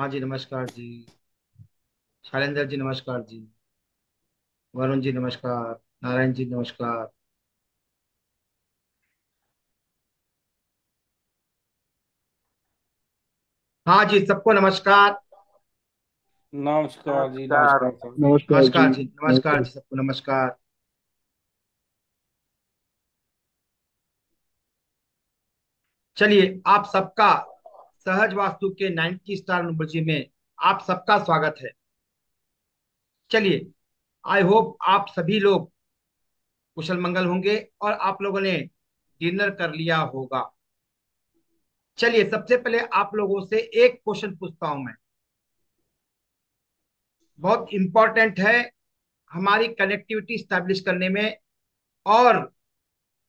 हाँ जी, नमस्कार जी। शैलेंद्र जी नमस्कार जी। वरुण जी नमस्कार। नारायण जी नमस्कार। हाँ जी, सबको नमस्कार। नमस्कार जी, नमस्कार। नमस्कार सर। नमस्कार जी। नमस्कार जी, नमस्कार नमस्कार। जी, सबको नमस्कार। चलिए, आप सबका सहज वास्तु के 90 स्टार नुमर्जी में आप सबका स्वागत है। चलिए, आई होप आप सभी लोग कुशल मंगल होंगे और आप लोगों ने डिनर कर लिया होगा। चलिए, सबसे पहले आप लोगों से एक क्वेश्चन पूछता हूं मैं। बहुत इंपॉर्टेंट है हमारी कनेक्टिविटी स्टैब्लिश करने में, और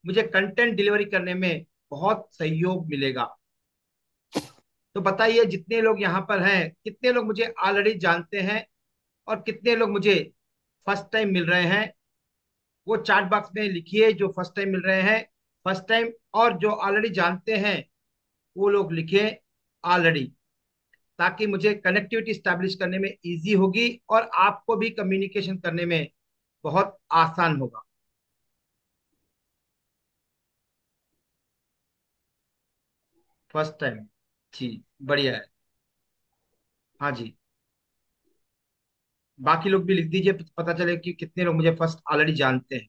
मुझे कंटेंट डिलीवरी करने में बहुत सहयोग मिलेगा। तो बताइए, जितने लोग यहाँ पर हैं, कितने लोग मुझे ऑलरेडी जानते हैं और कितने लोग मुझे फर्स्ट टाइम मिल रहे हैं। वो चैट बॉक्स में लिखिए, जो फर्स्ट टाइम मिल रहे हैं फर्स्ट टाइम, और जो ऑलरेडी जानते हैं वो लोग लिखें ऑलरेडी, ताकि मुझे कनेक्टिविटी स्टैब्लिश करने में इजी होगी और आपको भी कम्युनिकेशन करने में बहुत आसान होगा। फर्स्ट टाइम, जी, बढ़िया है। हाँ जी, बाकी लोग भी लिख दीजिए, पता चले कि कितने लोग मुझे फर्स्ट ऑलरेडी जानते हैं।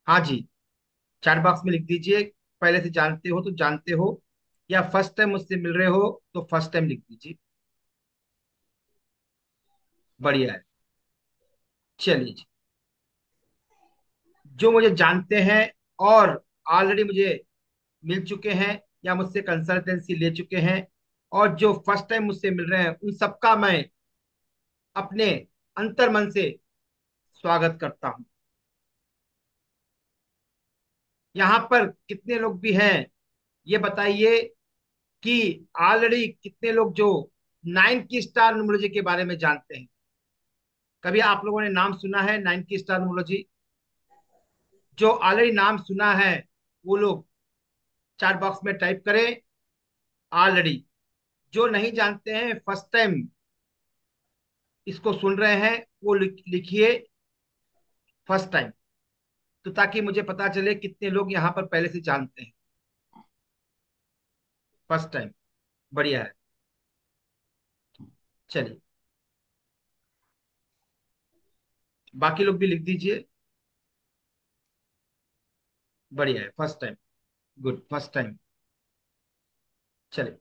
हाँ जी, चैट बॉक्स में लिख दीजिए, पहले से जानते हो तो जानते हो, या फर्स्ट टाइम मुझसे मिल रहे हो तो फर्स्ट टाइम लिख दीजिए। बढ़िया है। चलिए जी, जो मुझे जानते हैं और ऑलरेडी मुझे मिल चुके हैं या मुझसे कंसल्टेंसी ले चुके हैं, और जो फर्स्ट टाइम मुझसे मिल रहे हैं, उन सबका मैं अपने अंतर मन से स्वागत करता हूं। यहाँ पर कितने लोग भी हैं ये बताइए, कि ऑलरेडी कितने लोग जो 9 की स्टार न्यूमरोलॉजी के बारे में जानते हैं। कभी आप लोगों ने नाम सुना है 9 की स्टार न्यूमरोलॉजी? जो ऑलरेडी नाम सुना है वो लोग चैट बॉक्स में टाइप करें ऑलरेडी। जो नहीं जानते हैं, फर्स्ट टाइम इसको सुन रहे हैं, वो लिखिए फर्स्ट टाइम, तो ताकि मुझे पता चले कितने लोग यहाँ पर पहले से जानते हैं। फर्स्ट टाइम, बढ़िया है। चलिए, बाकी लोग भी लिख दीजिए। बढ़िया है, first time. Good, first time. चलिए,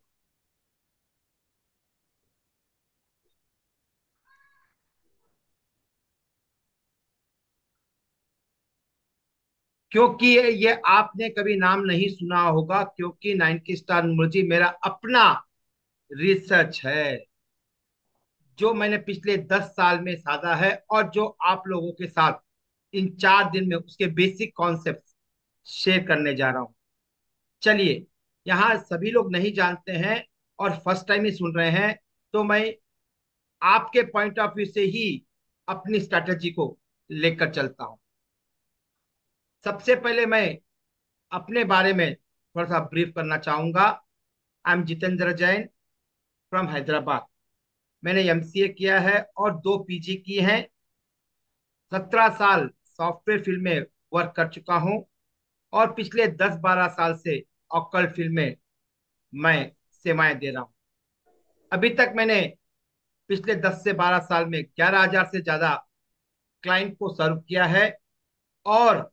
क्योंकि ये आपने कभी नाम नहीं सुना होगा, क्योंकि 9 की स्टार न्यूमरोलॉजी मेरा अपना रिसर्च है, जो मैंने पिछले 10 साल में साधा है, और जो आप लोगों के साथ इन 4 दिन में उसके बेसिक कॉन्सेप्ट शेयर करने जा रहा हूं। चलिए, यहाँ सभी लोग नहीं जानते हैं और फर्स्ट टाइम ही सुन रहे हैं, तो मैं आपके पॉइंट ऑफ व्यू से ही अपनी स्ट्रैटेजी को लेकर चलता हूं। सबसे पहले मैं अपने बारे में थोड़ा सा ब्रीफ करना चाहूंगा। I am Jitendra Jain from Hyderabad. मैंने एमसीए किया है और 2 पीजी की हैं। 17 साल सॉफ्टवेयर फील्ड में वर्क कर चुका हूं, और पिछले 10-12 साल से ऑक्कल फील्ड में मैं सेवाएं दे रहा हूं। अभी तक मैंने पिछले 10 से 12 साल में 11,000 से ज्यादा क्लाइंट को सर्व किया है, और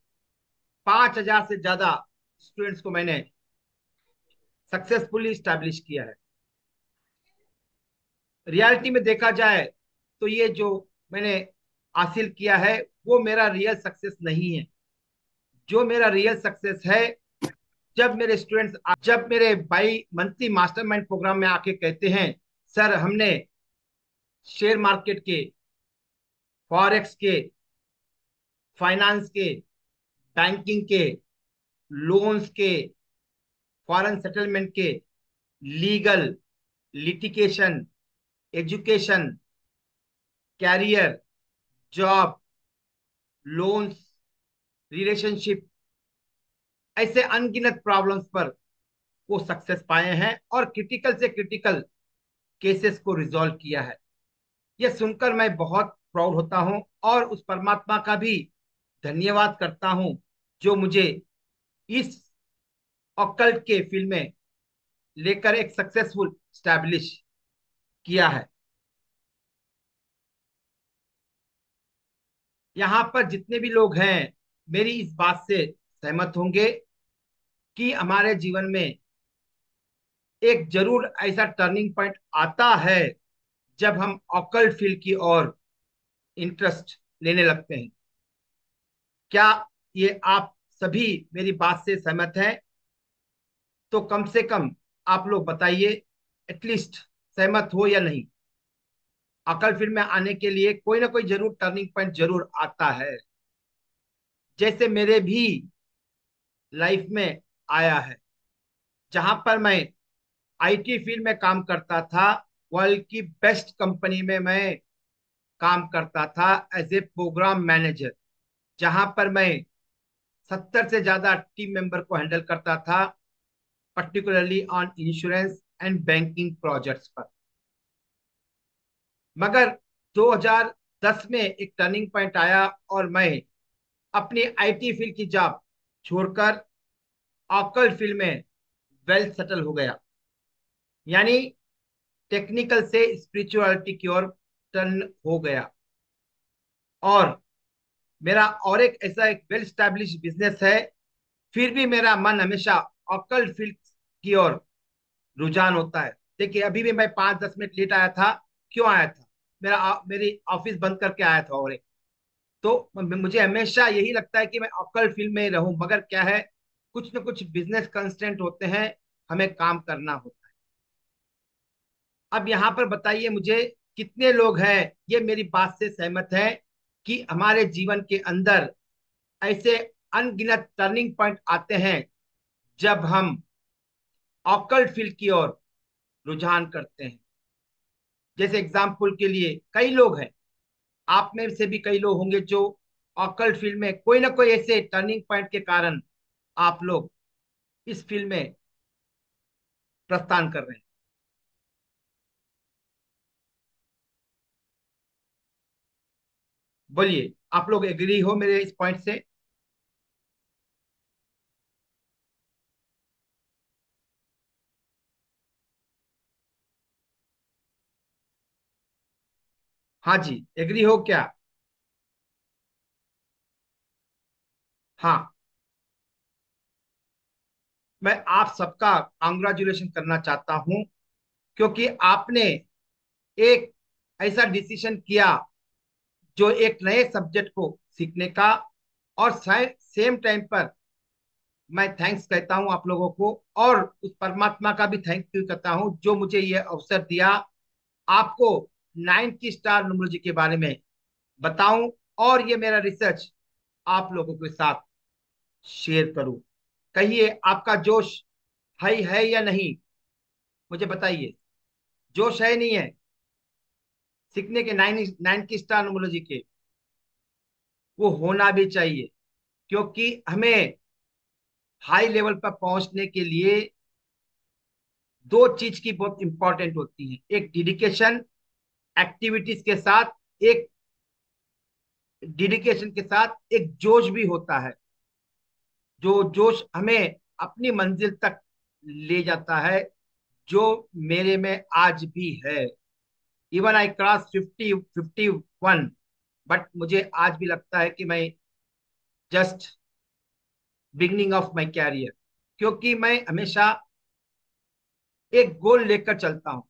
5,000 से ज्यादा स्टूडेंट्स को मैंने सक्सेसफुली स्टैब्लिश किया है। रियलिटी में देखा जाए तो ये जो मैंने हासिल किया है वो मेरा रियल सक्सेस नहीं है। जो मेरा रियल सक्सेस है, जब मेरे बाई मंथली मास्टरमाइंड प्रोग्राम में आके कहते हैं, सर हमने शेयर मार्केट के, फॉरेक्स के, फाइनेंस के, बैंकिंग के, लोन्स के, फॉरेन सेटलमेंट के, legal, litigation, education, career, job, loans, relationship, ऐसे अनगिनत प्रॉब्लम्स पर वो सक्सेस पाए हैं और क्रिटिकल से क्रिटिकल केसेस को रिजॉल्व किया है। यह सुनकर मैं बहुत प्राउड होता हूं और उस परमात्मा का भी धन्यवाद करता हूं जो मुझे इस ऑकल्ट के फील्ड में लेकर एक सक्सेसफुल स्टैब्लिश किया है। यहाँ पर जितने भी लोग हैं मेरी इस बात से सहमत होंगे कि हमारे जीवन में एक जरूर ऐसा टर्निंग पॉइंट आता है जब हम ऑकल्ट फील्ड की ओर इंटरेस्ट लेने लगते हैं। क्या ये आप सभी मेरी बात से सहमत हैं? तो कम से कम आप लोग बताइए, एटलीस्ट सहमत हो या नहीं। अकल फील्ड में आने के लिए कोई ना कोई जरूर टर्निंग पॉइंट जरूर आता है, जैसे मेरे भी लाइफ में आया है। जहां पर मैं आईटी फील्ड में काम करता था, वर्ल्ड की बेस्ट कंपनी में मैं काम करता था एज ए प्रोग्राम मैनेजर, जहां पर मैं 70 से ज्यादा टीम मेंबर को हैंडल करता था, particularly on insurance and banking projects पर। मगर 2010 में एक टर्निंग पॉइंट आया और मैं अपनी आईटी फील्ड की जॉब छोड़कर ऑकल्ट फील्ड में वेल सेटल हो गया, यानी टेक्निकल से स्पिरिचुअलिटी की ओर टर्न हो गया। और मेरा और एक ऐसा एक वेल स्टैब्लिश बिजनेस है, फिर भी मेरा मन हमेशा ऑकल्ट फील्ड की ओर रुझान होता है। देखिए, अभी भी मैं 5-10 मिनट लेट आया था। क्यों आया था? मेरी ऑफिस बंद करके आया था। और तो मुझे हमेशा यही लगता है कि मैं ऑकल्ट फील्ड में ही रहूं, मगर क्या है, कुछ न कुछ बिजनेस कंस्टेंट होते हैं, हमें काम करना होता है। अब यहाँ पर बताइए मुझे, कितने लोग हैं ये मेरी बात से सहमत हैं कि हमारे जीवन के अंदर ऐसे अनगिनत टर्निंग पॉइंट आते हैं जब हम ऑकल्ट फील्ड की ओर रुझान करते हैं। जैसे एग्जाम्पल के लिए कई लोग हैं, आप में से भी कई लोग होंगे जो ऑकल्ट फील्ड में कोई ना कोई ऐसे टर्निंग पॉइंट के कारण आप लोग इस फील्ड में प्रस्थान कर रहे हैं। बोलिए, आप लोग एग्री हो मेरे इस पॉइंट से? हाँ जी, एग्री हो क्या? हाँ। मैं आप सबका कांग्रेचुलेशन करना चाहता हूं, क्योंकि आपने एक ऐसा डिसीजन किया जो एक नए सब्जेक्ट को सीखने का। और सेम टाइम पर मैं थैंक्स कहता हूं आप लोगों को, और उस परमात्मा का भी थैंक यू करता हूं जो मुझे यह अवसर दिया आपको 9 की स्टार न्यूमरोलॉजी के बारे में बताऊं और ये मेरा रिसर्च आप लोगों के साथ शेयर करूं। कहिए, आपका जोश है या नहीं? मुझे बताइए, जोश है नहीं है सीखने के 9 की स्टार न्यूमरोलॉजी के? वो होना भी चाहिए, क्योंकि हमें हाई लेवल पर पहुंचने के लिए दो चीज की बहुत इंपॉर्टेंट होती है। एक डेडिकेशन एक्टिविटीज के साथ, एक डेडिकेशन के साथ एक जोश भी होता है, जो जोश हमें अपनी मंजिल तक ले जाता है, जो मेरे में आज भी है। इवन आई क्रॉस 51, बट मुझे आज भी लगता है कि मैं just beginning of my career, क्योंकि मैं हमेशा एक गोल लेकर चलता हूं।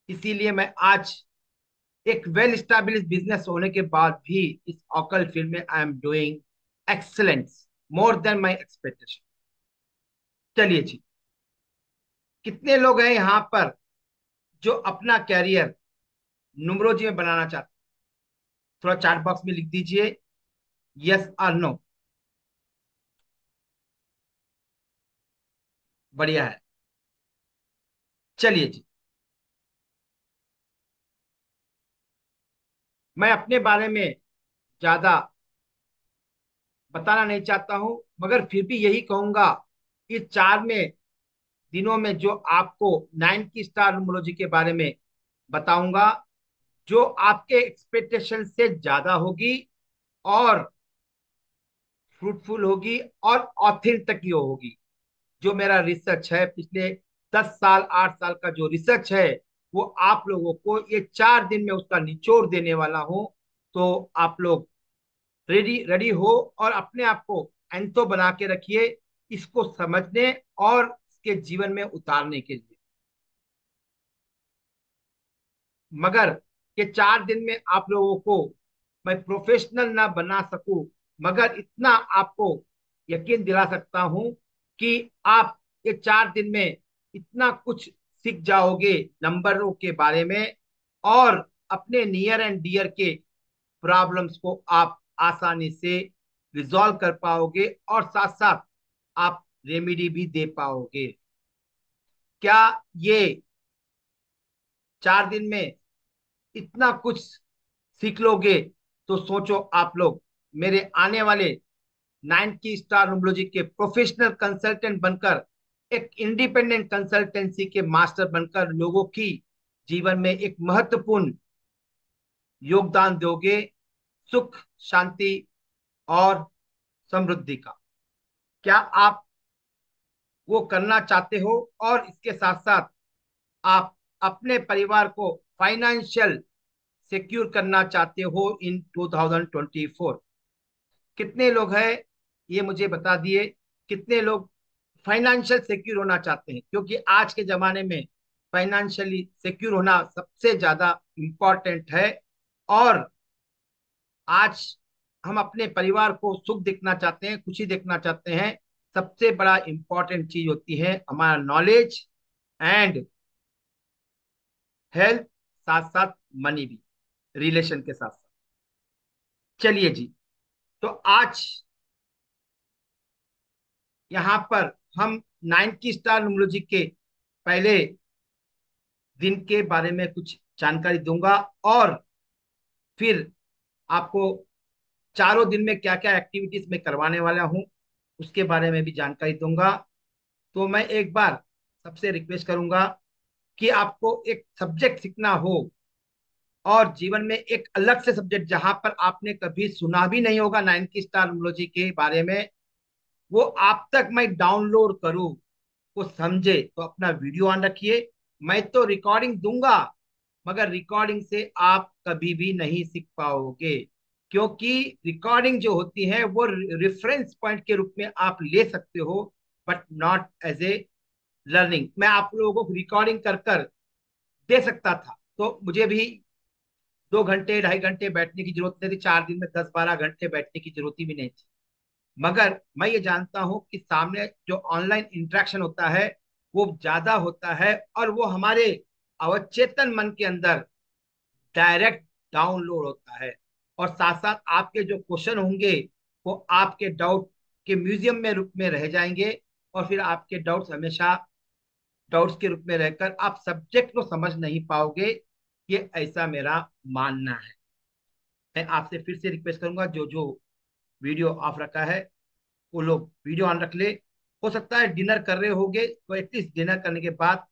इसीलिए मैं आज एक वेल स्टैब्लिश बिजनेस होने के बाद भी इस ऑकल फील्ड में I am doing excellence, more than my expectation. चलिए जी, कितने लोग हैं यहाँ पर जो अपना कैरियर न्यूमरोलॉजी में बनाना चाहते हैं? थोड़ा चैट बॉक्स में लिख दीजिए, यस और नो। बढ़िया है। चलिए जी, मैं अपने बारे में ज्यादा बताना नहीं चाहता हूं, मगर फिर भी यही कहूंगा, इस चार में दिनों में जो आपको 9 की स्टार न्यूमरोलॉजी के बारे में बताऊंगा, जो आपके एक्सपेक्टेशन से ज्यादा होगी और फ्रूटफुल होगी और ऑथेंटिक होगी। जो मेरा रिसर्च है पिछले 10 साल 8 साल का जो रिसर्च है, वो आप लोगों को ये 4 दिन में उसका निचोड़ देने वाला हूं। तो आप लोग रेडी रेडी हो और अपने आप को एंथो बना के रखिए, इसको समझने और इसके जीवन में उतारने के लिए। मगर ये 4 दिन में आप लोगों को मैं प्रोफेशनल ना बना सकूं, मगर इतना आपको यकीन दिला सकता हूं कि आप ये 4 दिन में इतना कुछ सीख जाओगे नंबरों के बारे में, और अपने नियर एंड डियर के प्रॉब्लम्स को आप आसानी से रिजॉल्व कर पाओगे और साथ साथ आप रेमेडी भी दे पाओगे। क्या ये 4 दिन में इतना कुछ सीख लोगे, तो सोचो आप लोग मेरे आने वाले 9 की स्टार न्यूमरोलॉजी के प्रोफेशनल कंसल्टेंट बनकर, एक इंडिपेंडेंट कंसल्टेंसी के मास्टर बनकर लोगों की जीवन में एक महत्वपूर्ण योगदान दोगे, सुख शांति और समृद्धि का। क्या आप वो करना चाहते हो, और इसके साथ साथ आप अपने परिवार को फाइनेंशियल सिक्योर करना चाहते हो इन 2024? कितने लोग हैं ये मुझे बता दिए, कितने लोग फाइनेंशियल सिक्योर होना चाहते हैं? क्योंकि आज के जमाने में फाइनेंशियली सिक्योर होना सबसे ज्यादा इम्पोर्टेंट है। और आज हम अपने परिवार को सुख देखना चाहते हैं, खुशी देखना चाहते हैं। सबसे बड़ा इम्पोर्टेंट चीज होती है हमारा नॉलेज एंड हेल्थ, साथ साथ मनी भी, रिलेशन के साथ साथ। चलिए जी, तो आज यहाँ पर हम 9 की स्टार न्यूमरोलॉजी के पहले दिन के बारे में कुछ जानकारी दूंगा, और फिर आपको चारों दिन में क्या क्या एक्टिविटीज में करवाने वाला हूँ उसके बारे में भी जानकारी दूंगा। तो मैं एक बार सबसे रिक्वेस्ट करूंगा कि आपको एक सब्जेक्ट सीखना हो, और जीवन में एक अलग से सब्जेक्ट जहां पर आपने कभी सुना भी नहीं होगा 9 की स्टार न्यूमरोलॉजी के बारे में, वो आप तक मैं डाउनलोड करूँ, वो समझे, तो अपना वीडियो ऑन रखिए। मैं तो रिकॉर्डिंग दूंगा, मगर रिकॉर्डिंग से आप कभी भी नहीं सीख पाओगे, क्योंकि रिकॉर्डिंग जो होती है वो रेफरेंस पॉइंट के रूप में आप ले सकते हो, but not as a learning. मैं आप लोगों को रिकॉर्डिंग कर कर दे सकता था, तो मुझे भी 2 घंटे 2.5 घंटे बैठने की जरूरत नहीं थी, 4 दिन में 10-12 घंटे बैठने की जरूरत भी नहीं थी। मगर मैं ये जानता हूं कि सामने जो ऑनलाइन इंटरेक्शन होता है वो ज्यादा होता है, और वो हमारे अवचेतन मन के अंदर डायरेक्ट डाउनलोड होता है। और साथ साथ आपके जो क्वेश्चन होंगे वो आपके डाउट के म्यूजियम में रूप में रह जाएंगे, और फिर आपके डाउट्स हमेशा डाउट्स के रूप में रहकर आप सब्जेक्ट को समझ नहीं पाओगे। ये ऐसा मेरा मानना है। मैं आपसे फिर से रिक्वेस्ट करूंगा, जो जो वीडियो ऑफ रखा है वो लोग वीडियो ऑन रख ले। हो सकता है डिनर कर रहे होगे, तो एटलीस्ट डिनर करने के बाद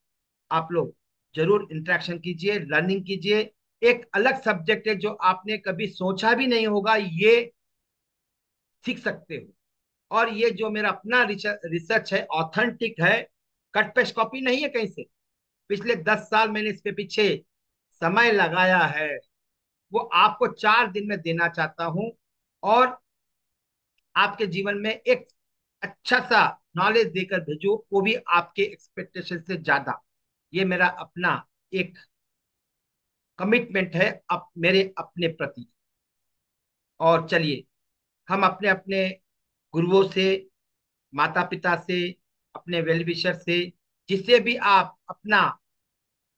आप लोग जरूर इंटरेक्शन कीजिए, लर्निंग कीजिए। एक अलग सब्जेक्ट है जो आपने कभी सोचा भी नहीं होगा, ये सीख सकते हो। और ये जो मेरा अपना रिसर्च है, ऑथेंटिक है, कट पेस्ट कॉपी नहीं है कहीं से। पिछले 10 साल मैंने इस पे पीछे समय लगाया है, वो आपको 4 दिन में देना चाहता हूं, और आपके जीवन में एक अच्छा सा नॉलेज देकर भेजो, वो भी आपके एक्सपेक्टेशन से ज्यादा। ये मेरा अपना एक कमिटमेंट है मेरे अपने प्रति। और चलिए, हम अपने अपने गुरुओं से, माता पिता से, अपने वेल विशर से, जिससे भी आप अपना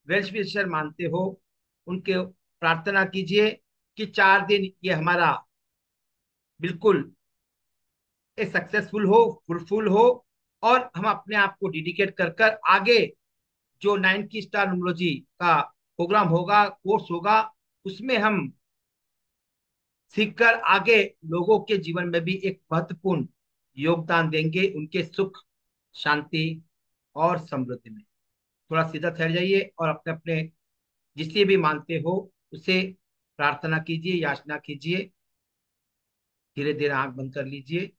वेल विशर मानते हो, उनके प्रार्थना कीजिए कि 4 दिन ये हमारा बिल्कुल सक्सेसफुल हो, फुलफुल हो, और हम अपने आप को डेडिकेट कर कर आगे जो 9 की स्टार न्यूमरोलॉजी का प्रोग्राम होगा, कोर्स होगा, उसमें हम सीखकर आगे लोगों के जीवन में भी एक महत्वपूर्ण योगदान देंगे, उनके सुख शांति और समृद्धि में। थोड़ा सीधा ठहर जाइए और अपने अपने जिसे भी मानते हो उसे प्रार्थना कीजिए, याचना कीजिए। धीरे धीरे आंख बंद कर लीजिए।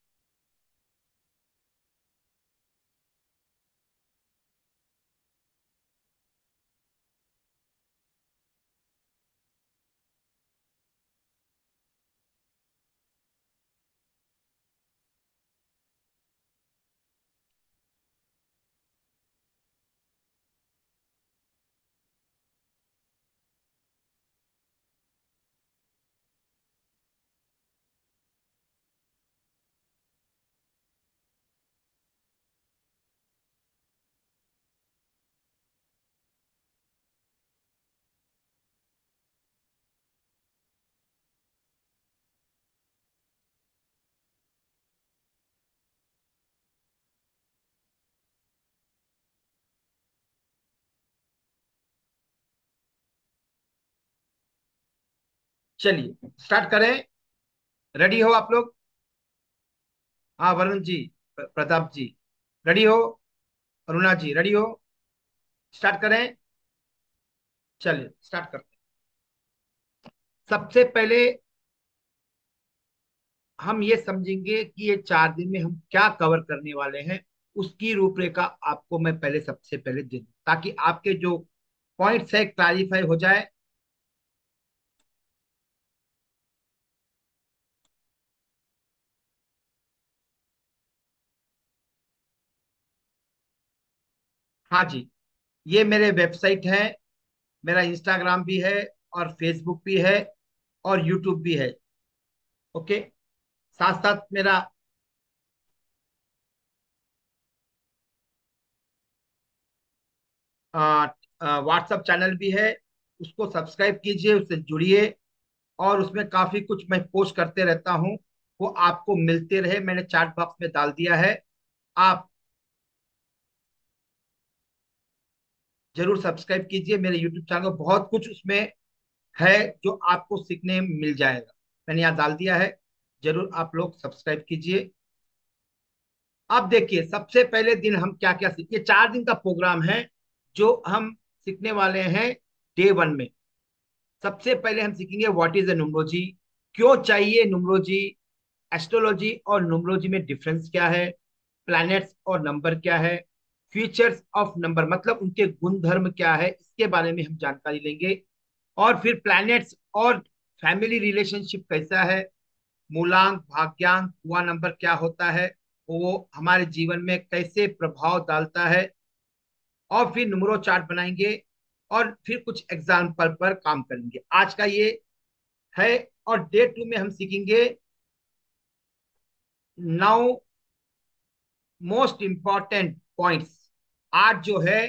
चलिए स्टार्ट करें। रेडी हो आप लोग? हाँ वरुण जी, प्रताप जी, रेडी हो? अरुणा जी रेडी हो? स्टार्ट करें। चलिए स्टार्ट करते हैं। सबसे पहले हम ये समझेंगे कि ये 4 दिन में हम क्या कवर करने वाले हैं। उसकी रूपरेखा आपको मैं पहले सबसे पहले दे दूं ताकि आपके जो पॉइंट्स है क्लैरिफाई हो जाए। हाँ जी, ये मेरे वेबसाइट है, मेरा इंस्टाग्राम भी है और फेसबुक भी है और यूट्यूब भी है। ओके। साथ साथ मेरा व्हाट्सएप चैनल भी है, उसको सब्सक्राइब कीजिए, उससे जुड़िए। और उसमें काफी कुछ मैं पोस्ट करते रहता हूँ, वो आपको मिलते रहे। मैंने चैट बॉक्स में डाल दिया है, आप जरूर सब्सक्राइब कीजिए मेरे यूट्यूब चैनल को। बहुत कुछ उसमें है जो आपको सीखने में मिल जाएगा। मैंने यहाँ डाल दिया है, जरूर आप लोग सब्सक्राइब कीजिए। अब देखिए सबसे पहले दिन हम क्या क्या सीख, ये 4 दिन का प्रोग्राम है जो हम सीखने वाले हैं। डे 1 में सबसे पहले हम सीखेंगे व्हाट इज ए न्यूमरोलॉजी, क्यों चाहिए न्यूमरोलॉजी, एस्ट्रोलॉजी और न्यूमरोलॉजी में डिफरेंस क्या है, प्लैनेट्स और नंबर क्या है, फीचर्स ऑफ नंबर मतलब उनके गुण धर्म क्या है, इसके बारे में हम जानकारी लेंगे। और फिर प्लैनेट्स और फैमिली रिलेशनशिप कैसा है, मूलांक भाग्यांक हुआ नंबर क्या होता है, वो हमारे जीवन में कैसे प्रभाव डालता है। और फिर न्यूमरो चार्ट बनाएंगे और फिर कुछ एग्जाम्पल पर काम करेंगे। आज का ये है। और डे 2 में हम सीखेंगे 9 मोस्ट इंपॉर्टेंट पॉइंट्स। 8 जो है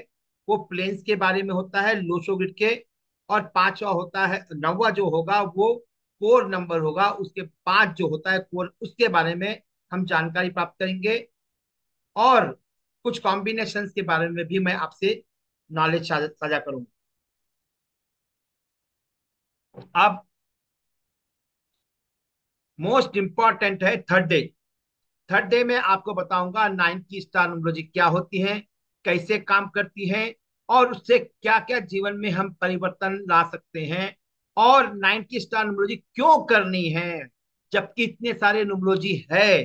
वो प्लेन्स के बारे में होता है, लोशो ग्रिड के। और पांचवा होता है, नौवा जो होगा वो कोर नंबर होगा, उसके 5 जो होता है कोर, उसके बारे में हम जानकारी प्राप्त करेंगे। और कुछ कॉम्बिनेशन के बारे में भी मैं आपसे नॉलेज साझा करूंगा। अब मोस्ट इंपॉर्टेंट है थर्ड डे। थर्ड डे में आपको बताऊंगा 9 की स्टार न्यूमरोलॉजी क्या होती है, कैसे काम करती है, और उससे क्या क्या जीवन में हम परिवर्तन ला सकते हैं। और 9 की स्टार न्यूमरोलॉजी क्यों करनी है, जबकि इतने सारे न्यूमरोलॉजी है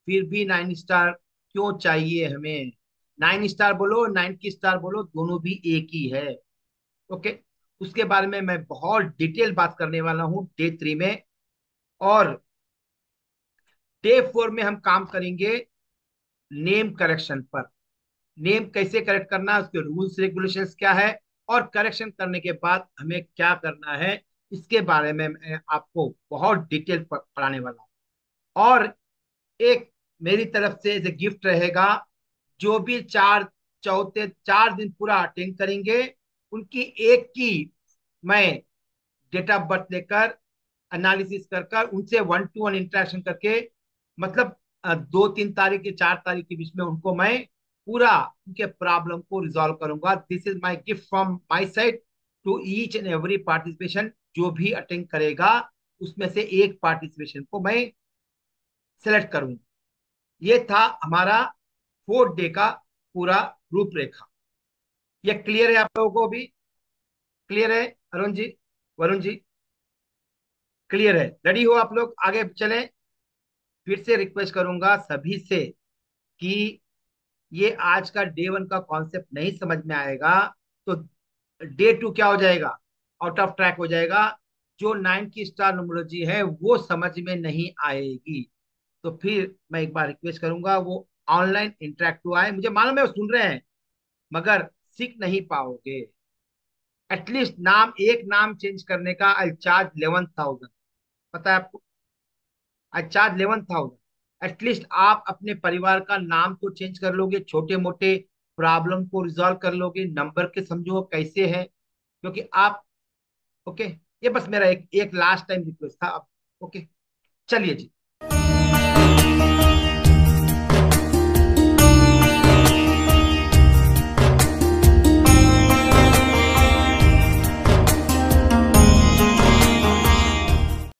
फिर भी 9 स्टार क्यों चाहिए हमें। 9 स्टार बोलो 9 की स्टार बोलो, दोनों भी एक ही है। ओके। उसके बारे में मैं बहुत डिटेल बात करने वाला हूँ डे 3 में। और डे 4 में हम काम करेंगे नेम करेक्शन पर। नेम कैसे करेक्ट करना है, उसके रूल्स रेगुलेशंस क्या है, और करेक्शन करने के बाद हमें क्या करना है, इसके बारे में मैं आपको बहुत डिटेल पढ़ाने वाला हूँ। और एक मेरी तरफ से एज ए गिफ्ट रहेगा, जो भी 4 दिन पूरा अटेंड करेंगे उनकी एक की मैं डेट ऑफ बर्थ लेकर एनालिसिस कर कर उनसे 1-to-1 इंटरेक्शन करके, मतलब 2-3 तारीख के 4 तारीख के बीच में उनको मैं पूरा उनके प्रॉब्लम को रिजॉल्व करूंगा। This is my gift from my side to each and every participation. जो भी अटेंड करेगा उसमें से एक पार्टिसिपेशन को मैं सेलेक्ट करूंगा। ये था हमारा 4th डे का पूरा रूपरेखा। ये क्लियर है आप लोगों को भी? क्लियर है अरुण जी, वरुण जी? क्लियर है? रेडी हो आप लोग, आगे चलें? फिर से रिक्वेस्ट करूंगा सभी से कि ये आज का डे वन का कॉन्सेप्ट नहीं समझ में आएगा तो डे टू क्या हो जाएगा, आउट ऑफ ट्रैक हो जाएगा। जो नाइन की स्टार न्यूमरोलॉजी है वो समझ में नहीं आएगी, तो फिर मैं एक बार रिक्वेस्ट करूंगा वो ऑनलाइन इंटरेक्टिव आए। मुझे मालूम है वो सुन रहे हैं, मगर सीख नहीं पाओगे। एटलीस्ट नाम, एक नाम चेंज करने का आई चार्ज 11,000, पता है आपको? आई चार्ज 11,000। एटलीस्ट आप अपने परिवार का नाम तो चेंज कर लोगे, छोटे मोटे प्रॉब्लम को रिजॉल्व कर लोगे, नंबर के समझो कैसे है, क्योंकि आप, ओके। ये बस मेरा एक एक लास्ट टाइम रिक्वेस्ट था अब। ओके, चलिए जी।